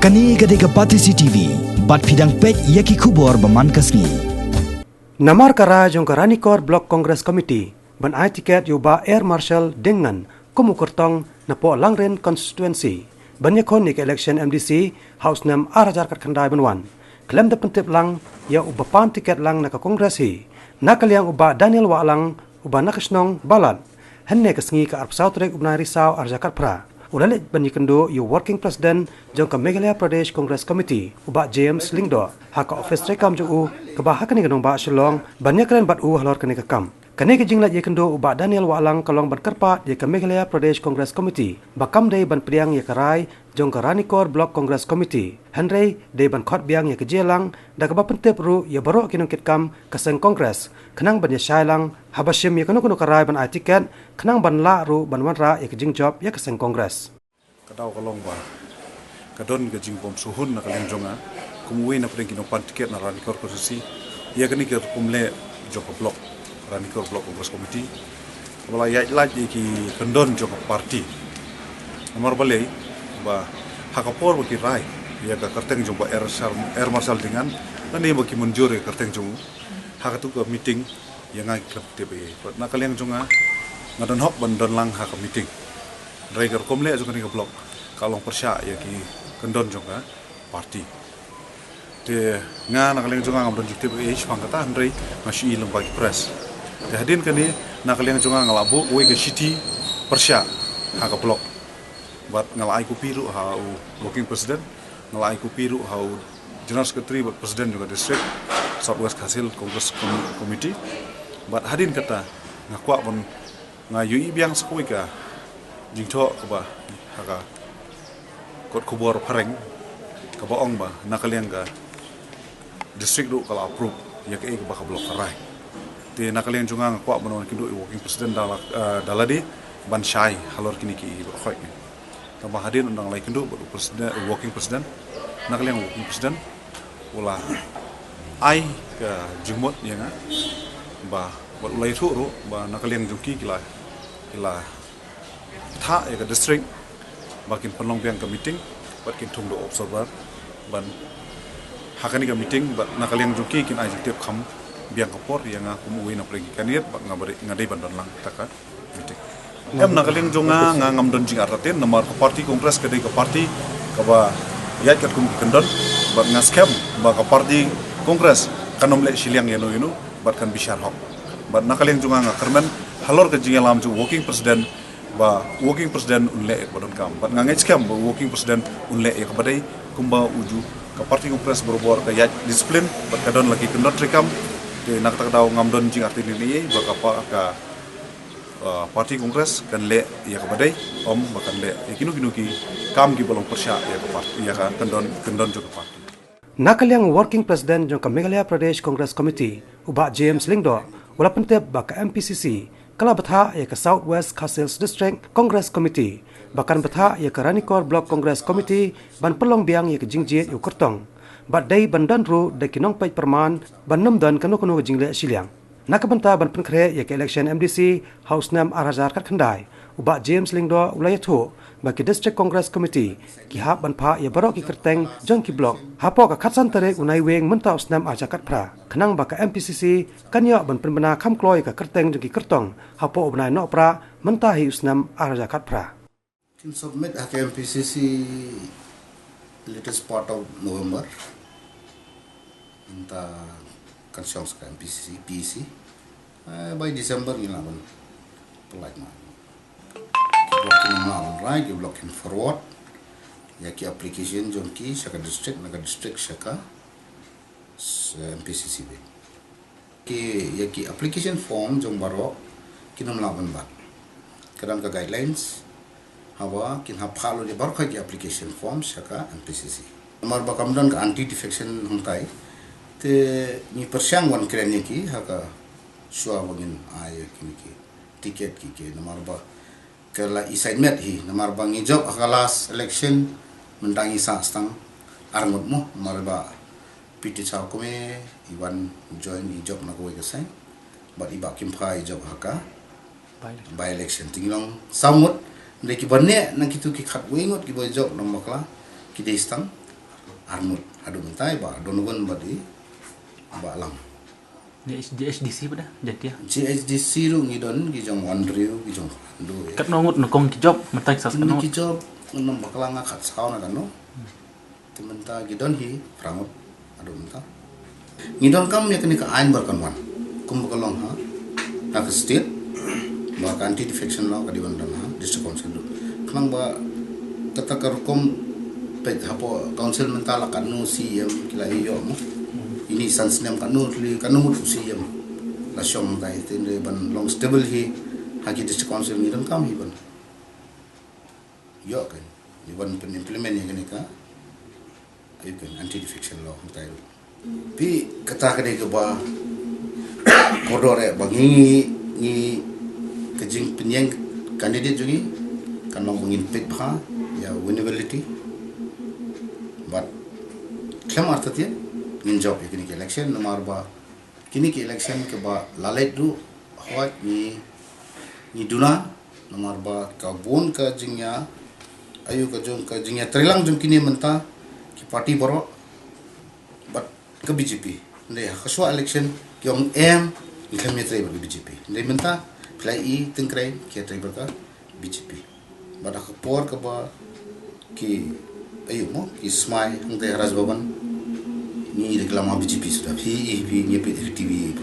Kani gadega Pati CCTV, bat fidang pek yaki kubor baman kasni. Namar kara jong Karanikor Block Congress Committee ban ai tiket yuba Air Marshal dengan kumukertong na po Langren constituency. Banyakon nik election MDC House Nam Arajar kat khandai banwan. Klem da pentip lang ya uba pan tiket lang naka kongres hi. Nakaliang uba Daniel Walang uba nakasnong balat. Henne kasngi ka arpsaw trek ubna Risau Arjakat pra. Ulalit banyikendo yu working president jong ka Meghalaya Pradesh Congress Committee uba James Lingdo haka office rekam jong ka ba hakani ganong ba Shillong banyakren bat halor kani ka kam. Kani ka jinglat yekendo uba Daniel Walang kalong ban karpa ye ka Meghalaya Pradesh Congress Committee bakam dei ban priang ye karai jong ka Karanikor Block Congress Committee Henry dei ban khot biang ye ka jelang da ka ba pentep ru ye baro kinong kitkam ka seng Congress kenang ban ye shailang habashim ye kuno karai ban ai tiket kenang ban la ru ban wanra ye ka jing job ye ka seng Congress kadau kalong ba kadon ke jing bom suhun na kaleng jonga kumui na pring kinong pan tiket na Karanikor konstitusi ye kani ke kumle jok block Karanikor Block Congress Committee wala ya laj ki kendon jok parti nomor balai ba hakapor bagi rai ya ka kerteng jong ba air marshal dengan nani bagi munjur ya kerteng jong hakatu ke meeting yang ngai klub TPE na kaleng jonga ngadon hok bandon lang hak meeting rai ker komle jong ni block kalong persya ya ki kendon jong ka parti te nga na kaleng jonga ngadon jik TPE pangkata rai masih ilung bagi press hadin kani na kaleng jonga ngalabu we ke city persya hak block buat ngalai ku piru hau working president ngalai ku piru hau general secretary buat presiden juga district Southwest Hasil Congress Committee buat hadin kata ngakwa pun ngayui biang sekui ka jingtho ka ba haka kot kubor pareng ka ba ong ba nakaliang ka district ru kala approve ya ke ba ka blok karai te nakaliang junga ngakwa pun kindu working president daladi ban shai halor kini ki khoi tambah hadir undang lain kendu presiden working president nakaliang working president ulah ai ke jumut yang ba buat ulai tu ru ba nakaliang jungki kila tha ya ke district bakin penlong biang ke meeting buat kin tung do observer ban hakani ke meeting ba nakaliang jungki kin ai tiap kham biang kapor yang aku muin na pergi kaniat ba ngabari ngadai bandon lang taka meeting nakaling jonga ngam don jing artaten nomor ke parti kongres ke parti ke ba yat kat kum kendon ba ngaskem ba ke parti kongres kanom le siliang yeno ba kan bishar hok ba nakaling jonga ngakermen halor ke jing alam ju working president unle badon kam ba ngangeskem ba working president unle ya ke badai kumba uju ke parti kongres berobor ke yat disiplin ba kadon lagi kendon rekam de nak tak daw ngam don jing artin ni ba ka parti kongres kan le ya kabadai om makan le kinu ki kam ki bolong persya ya ke parti ya kan kendon juga parti nakaliang working president jong ka Meghalaya Pradesh Congress Committee uba James Lingdo wala pentep ba ka MPCC kala batha ya ka Southwest Khasils District Congress Committee bahkan batha ya ka Karanikor Block Congress Committee ban pelong biang ya ka jingjit yu kertong bat dai bandan ru de kinong pai perman ban namdan kanu jingle siliang nakabanta ban penkre ya ke election MDC House Nam Arajar kat khandai uba James Lingdo ulaya tho bagi District Congress Committee ki hap ban pha ya barok ki kerteng jong ki block hapo ka khatsan tere unai weng menta Usnam Arja kat pra khnang ba ka MPCC kanya ban penbena kham kloi ka kerteng jong ki kertong hapo ubnai no pra menta hi Usnam Arja kat pra can submit at MPCC latest part of November inta concerns ka MPCC PC by December ilaban polite man blocking now right you blocking forward ya ki application jonki saka district saka MPCC be ki ya ki application form jong baro kinam laban ba kadang ka guidelines hawa kin ha phalo de bar ki application form saka MPCC nomor bakam dan ka anti defection huntai te ni persiang wan keren ki haka shua wangin ay kini ki tiket ki nomor ba kala assignment hi nomor ba ngi job akalas election mendangi sa stang armut mo nomor ba piti chaw ko me iwan join i job na ko ke sai ba iba kim phai job haka by election tinglong samut neki banne na kitu ki khat wingot ki boy job nomokla ki de stang Armut adu mentai ba Donovan ba di ba alam Di SDC pada jadi ya. GHDC ru ngidon gijong Andrew gijong Pandu ya Kat nongut nokong kijob mentai sas ini kan. kijob nang bakal ngakat sauna kan no tementa gidon hi pramut adu menta ngidon kam ya kini ka ain barkan wan kum bakalong ha nak state ba anti defection law ka diwan dan ha district council klang ba tatakar kom pet hapo council mentala kanu CM kila iyo mo ini sansnem kanu mut CM la shom dai tinde ban long stable hi hagi district council ngidon kam hi ban yo kan ni ban pen implement yang ni ka ayo kan anti defection law mentai pi kata kade ke ba kodore bangi ni kejing penyeng candidate juga kan long bangin pet bha ya winnability but klem artatia min job kini ke election nomor ba kini ke election ke ba lalet du hot ni duna nomor ba ka bon ka jingya ayu ka jong ka jingya trilang jong kini menta ki party boro but ke BJP ne khaswa election kyong m klem tre ba BJP ne menta play i tengkrai ki tre ba ka BJP bada ka por ka ba ki ayo mo ismai hangte Rajbaban ni reklama BJP sudah hi ni TV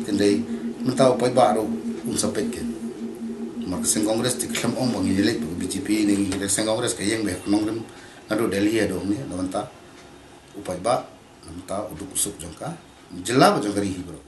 tendai mentau pai baru sapet ke mak seng kongres ti klam ong bang ni lek BJP ni seng kongres ke yang be nongrem ngado Delhi ado ni namanta upai ba namanta uduk usuk jangka jela ba jangkari hi bro